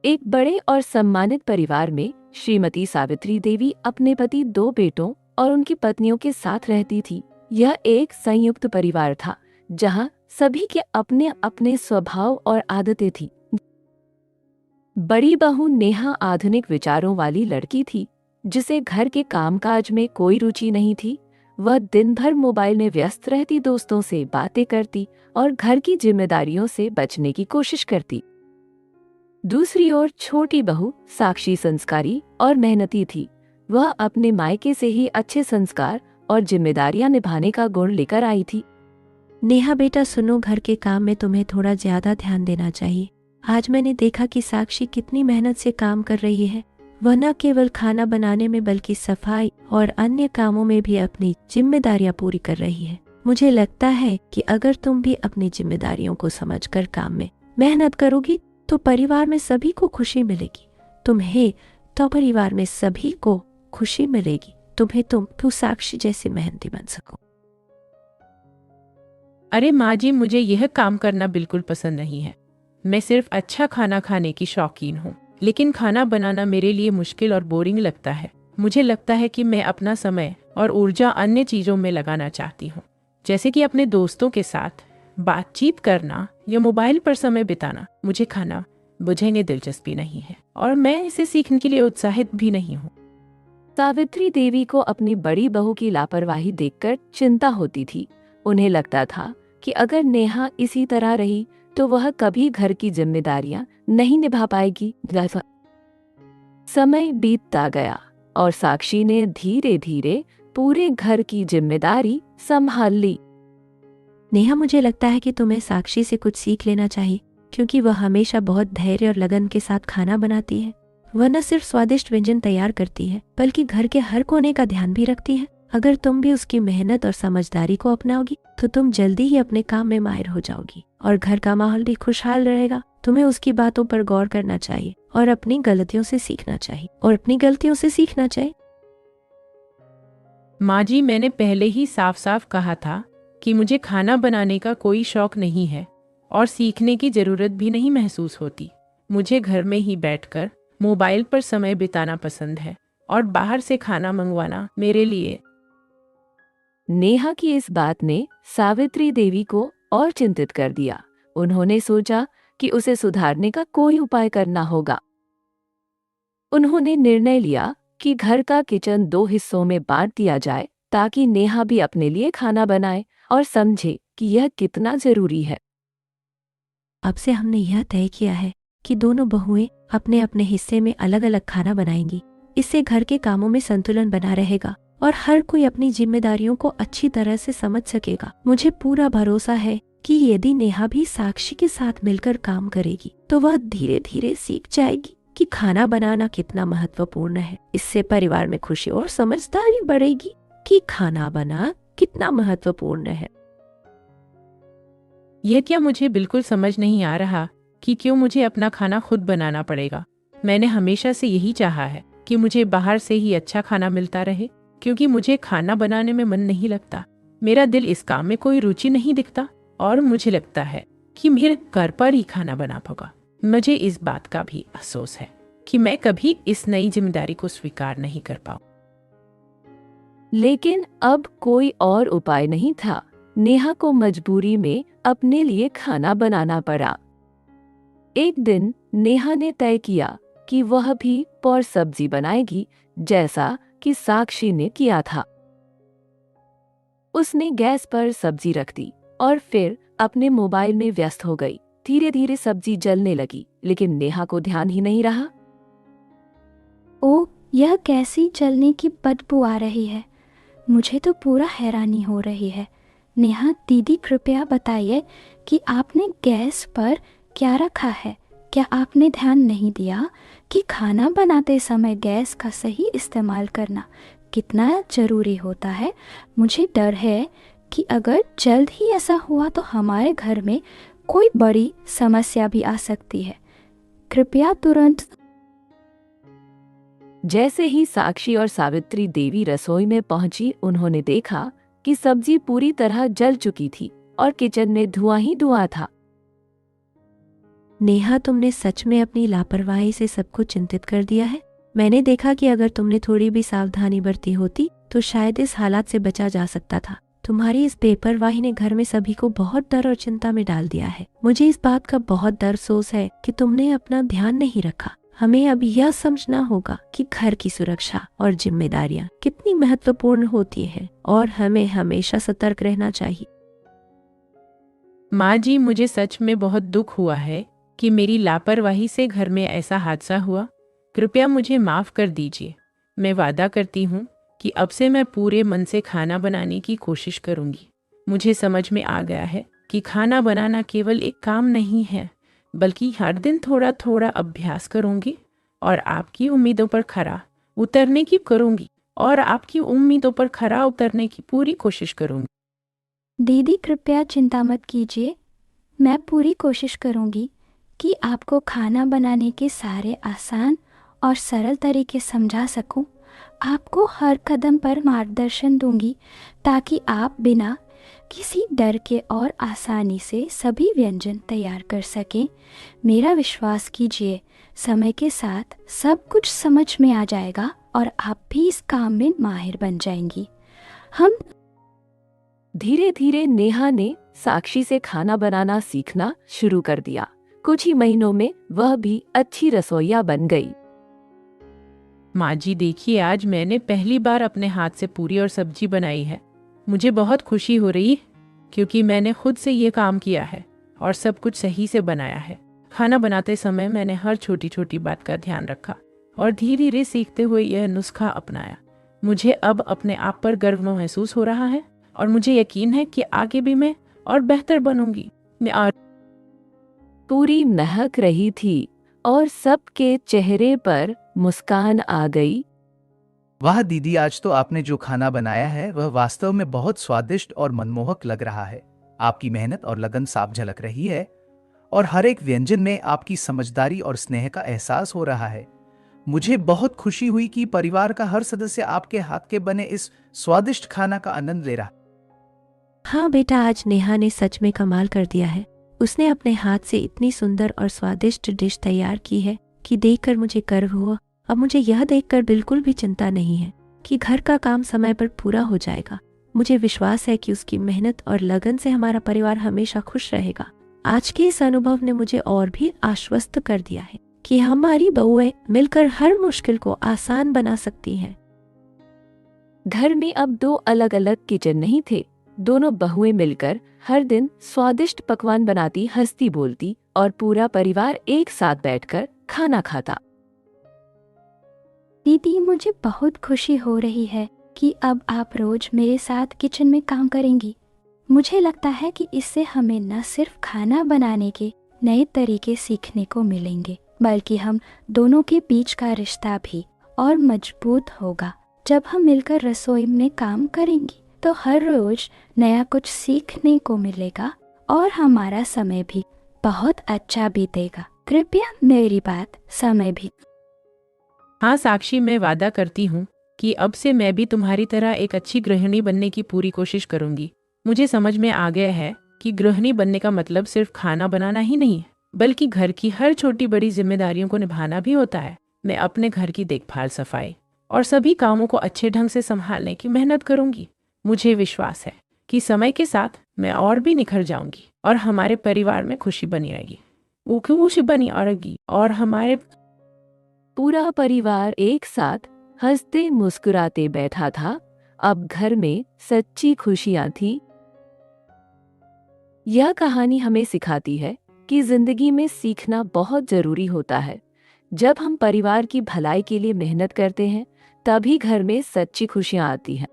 एक बड़े और सम्मानित परिवार में श्रीमती सावित्री देवी अपने पति, दो बेटों और उनकी पत्नियों के साथ रहती थी। यह एक संयुक्त परिवार था जहां सभी के अपने अपने स्वभाव और आदतें थी। बड़ी बहू नेहा आधुनिक विचारों वाली लड़की थी जिसे घर के कामकाज में कोई रुचि नहीं थी। वह दिन भर मोबाइल में व्यस्त रहती, दोस्तों से बातें करती और घर की जिम्मेदारियों से बचने की कोशिश करती। दूसरी ओर छोटी बहू साक्षी संस्कारी और मेहनती थी। वह अपने मायके से ही अच्छे संस्कार और जिम्मेदारियां निभाने का गुण लेकर आई थी। नेहा बेटा सुनो, घर के काम में तुम्हें थोड़ा ज्यादा ध्यान देना चाहिए। आज मैंने देखा कि साक्षी कितनी मेहनत से काम कर रही है। वह न केवल खाना बनाने में बल्कि सफाई और अन्य कामों में भी अपनी जिम्मेदारियां पूरी कर रही है। मुझे लगता है कि अगर तुम भी अपनी जिम्मेदारियों को समझकर काम में मेहनत करोगी तो परिवार में सभी को खुशी मिलेगी। तुम्हें तो परिवार में सभी को खुशी मिलेगी। तुम साक्षी जैसी मेहनती बन सको। अरे माँ जी, मुझे यह काम करना बिल्कुल पसंद नहीं है। मैं सिर्फ अच्छा खाना खाने की शौकीन हूँ, लेकिन खाना बनाना मेरे लिए मुश्किल और बोरिंग लगता है। मुझे लगता है कि मैं अपना समय और ऊर्जा अन्य चीजों में लगाना चाहती हूँ, जैसे कि अपने दोस्तों के साथ बातचीत करना या मोबाइल पर समय बिताना। मुझे में दिलचस्पी नहीं है और मैं इसे सीखने के लिए उत्साहित भी नहीं हूँ। सावित्री देवी को अपनी बड़ी बहू की लापरवाही देखकर चिंता होती थी। उन्हें लगता था कि अगर नेहा इसी तरह रही तो वह कभी घर की जिम्मेदारियां नहीं निभा पाएगी। समय बीतता गया और साक्षी ने धीरे धीरे पूरे घर की जिम्मेदारी संभाल ली। नेहा, मुझे लगता है कि तुम्हें साक्षी से कुछ सीख लेना चाहिए, क्योंकि वह हमेशा बहुत धैर्य और लगन के साथ खाना बनाती है। वह न सिर्फ स्वादिष्ट व्यंजन तैयार करती है बल्कि घर के हर कोने का ध्यान भी रखती है। अगर तुम भी उसकी मेहनत और समझदारी को अपनाओगी तो तुम जल्दी ही अपने काम में माहिर हो जाओगी और घर का माहौल भी खुशहाल रहेगा। तुम्हें उसकी बातों पर गौर करना चाहिए और अपनी गलतियों से सीखना चाहिए। माँ जी, मैंने पहले ही साफ साफ कहा था कि मुझे खाना बनाने का कोई शौक नहीं है और सीखने की जरूरत भी नहीं महसूस होती। मुझे घर में ही बैठकर मोबाइल पर समय बिताना पसंद है और बाहर से खाना मंगवाना मेरे लिए। नेहा की इस बात ने सावित्री देवी को और चिंतित कर दिया। उन्होंने सोचा कि उसे सुधारने का कोई उपाय करना होगा। उन्होंने निर्णय लिया कि घर का किचन 2 हिस्सों में बांट दिया जाए ताकि नेहा भी अपने लिए खाना बनाए और समझे कि यह कितना जरूरी है। अब से हमने यह तय किया है कि दोनों बहुएं अपने अपने हिस्से में अलग अलग खाना बनाएंगी। इससे घर के कामों में संतुलन बना रहेगा और हर कोई अपनी जिम्मेदारियों को अच्छी तरह से समझ सकेगा। मुझे पूरा भरोसा है कि यदि नेहा भी साक्षी के साथ मिलकर काम करेगी तो वह धीरे धीरे सीख जाएगी कि खाना बनाना कितना महत्वपूर्ण है। इससे परिवार में खुशी और समझदारी बढ़ेगी कि खाना बनाना कितना महत्वपूर्ण है। यह क्या मुझे बिल्कुल समझ नहीं आ रहा कि क्यों मुझे अपना खाना खुद बनाना पड़ेगा। मैंने हमेशा से यही चाहा है कि मुझे बाहर से ही अच्छा खाना मिलता रहे, क्योंकि मुझे खाना बनाने में मन नहीं लगता। मेरा दिल इस काम में कोई रुचि नहीं दिखता और मुझे लगता है कि मेरे घर पर ही खाना बना होगा। मुझे इस बात का भी अफसोस है कि मैं कभी इस नई जिम्मेदारी को स्वीकार नहीं कर पाऊं। लेकिन अब कोई और उपाय नहीं था। नेहा को मजबूरी में अपने लिए खाना बनाना पड़ा। एक दिन नेहा ने तय किया कि वह भी और सब्जी बनाएगी, जैसा कि साक्षी ने किया था। उसने गैस पर सब्जी रख दी और फिर अपने मोबाइल में व्यस्त हो गई। धीरे धीरे सब्जी जलने लगी, लेकिन नेहा को ध्यान ही नहीं रहा। ओह, यह कैसी जलने की बदबू आ रही है। मुझे तो पूरा हैरानी हो रही है। नेहा दीदी, कृपया बताइए कि आपने गैस पर क्या रखा है। क्या आपने ध्यान नहीं दिया कि खाना बनाते समय गैस का सही इस्तेमाल करना कितना जरूरी होता है। मुझे डर है कि अगर जल्द ही ऐसा हुआ तो हमारे घर में कोई बड़ी समस्या भी आ सकती है। कृपया तुरंत। जैसे ही साक्षी और सावित्री देवी रसोई में पहुंची, उन्होंने देखा कि सब्जी पूरी तरह जल चुकी थी और किचन में धुआं ही धुआं था। नेहा, तुमने सच में अपनी लापरवाही से सबको चिंतित कर दिया है। मैंने देखा कि अगर तुमने थोड़ी भी सावधानी बरती होती तो शायद इस हालात से बचा जा सकता था। तुम्हारी इस बेपरवाही ने घर में सभी को बहुत डर और चिंता में डाल दिया है। मुझे इस बात का बहुत डर अफसोस है कि तुमने अपना ध्यान नहीं रखा। हमें अब यह समझना होगा कि घर की सुरक्षा और जिम्मेदारियां कितनी महत्वपूर्ण होती है और हमें हमेशा सतर्क रहना चाहिए। माँ जी, मुझे सच में बहुत दुख हुआ है कि मेरी लापरवाही से घर में ऐसा हादसा हुआ। कृपया मुझे माफ़ कर दीजिए। मैं वादा करती हूँ कि अब से मैं पूरे मन से खाना बनाने की कोशिश करूँगी। मुझे समझ में आ गया है कि खाना बनाना केवल एक काम नहीं है, बल्कि हर दिन थोड़ा थोड़ा अभ्यास करूँगी और आपकी उम्मीदों पर खरा उतरने की पूरी कोशिश करूँगी। दीदी कृपया चिंता मत कीजिए। मैं पूरी कोशिश करूँगी कि आपको खाना बनाने के सारे आसान और सरल तरीके समझा सकूं। आपको हर कदम पर मार्गदर्शन दूंगी ताकि आप बिना किसी डर के और आसानी से सभी व्यंजन तैयार कर सकें। मेरा विश्वास कीजिए, समय के साथ सब कुछ समझ में आ जाएगा और आप भी इस काम में माहिर बन जाएंगी। हम धीरे धीरे नेहा ने साक्षी से खाना बनाना सीखना शुरू कर दिया। कुछ ही महीनों में वह भी अच्छी रसोइया बन गई। माँ जी देखिए, आज मैंने पहली बार अपने हाथ से पूरी और सब्जी बनाई है। मुझे बहुत खुशी हो रही है क्योंकि मैंने खुद से ये काम किया है और सब कुछ सही से बनाया है। खाना बनाते समय मैंने हर छोटी छोटी बात का ध्यान रखा और धीरे धीरे सीखते हुए यह नुस्खा अपनाया। मुझे अब अपने आप पर गर्व महसूस हो रहा है और मुझे यकीन है कि आगे भी मैं और बेहतर बनूंगी। पूरी महक रही थी और सबके चेहरे पर मुस्कान आ गई। वाह दीदी, आज तो आपने जो खाना बनाया है वह वास्तव में बहुत स्वादिष्ट और मनमोहक लग रहा है। आपकी मेहनत और लगन साफ झलक रही है और हर एक व्यंजन में आपकी समझदारी और स्नेह का एहसास हो रहा है। मुझे बहुत खुशी हुई कि परिवार का हर सदस्य आपके हाथ के बने इस स्वादिष्ट खाना का आनंद ले रहा। हाँ बेटा, आज नेहा ने सच में कमाल कर दिया है। उसने अपने हाथ से इतनी सुंदर और स्वादिष्ट डिश तैयार की है कि देखकर मुझे गर्व हुआ। अब मुझे यह देखकर बिल्कुल भी चिंता नहीं है कि घर का काम समय पर पूरा हो जाएगा। मुझे विश्वास है कि उसकी मेहनत और लगन से हमारा परिवार हमेशा खुश रहेगा। आज के इस अनुभव ने मुझे और भी आश्वस्त कर दिया है कि हमारी बहुएं मिलकर हर मुश्किल को आसान बना सकती हैं। घर में अब दो अलग अलग किचन नहीं थे। दोनों बहुएं मिलकर हर दिन स्वादिष्ट पकवान बनाती, हंसती बोलती और पूरा परिवार एक साथ बैठकर खाना खाता। दीदी, मुझे बहुत खुशी हो रही है कि अब आप रोज मेरे साथ किचन में काम करेंगी। मुझे लगता है कि इससे हमें न सिर्फ खाना बनाने के नए तरीके सीखने को मिलेंगे, बल्कि हम दोनों के बीच का रिश्ता भी और मजबूत होगा। जब हम मिलकर रसोई में काम करेंगे तो हर रोज नया कुछ सीखने को मिलेगा और हमारा समय भी बहुत अच्छा बीतेगा। कृपया मेरी बात समय भी। हाँ साक्षी, मैं वादा करती हूँ कि अब से मैं भी तुम्हारी तरह एक अच्छी गृहिणी बनने की पूरी कोशिश करूंगी। मुझे समझ में आ गया है कि गृहिणी बनने का मतलब सिर्फ खाना बनाना ही नहीं है, बल्कि घर की हर छोटी बड़ी जिम्मेदारियों को निभाना भी होता है। मैं अपने घर की देखभाल, सफाई और सभी कामों को अच्छे ढंग से संभालने की मेहनत करूंगी। मुझे विश्वास है कि समय के साथ मैं और भी निखर जाऊंगी और हमारे परिवार में खुशी बनी रहेगी और हमारे पूरा परिवार एक साथ हंसते मुस्कुराते बैठा था। अब घर में सच्ची खुशियां थी। यह कहानी हमें सिखाती है कि जिंदगी में सीखना बहुत जरूरी होता है। जब हम परिवार की भलाई के लिए मेहनत करते हैं, तभी घर में सच्ची खुशियां आती हैं।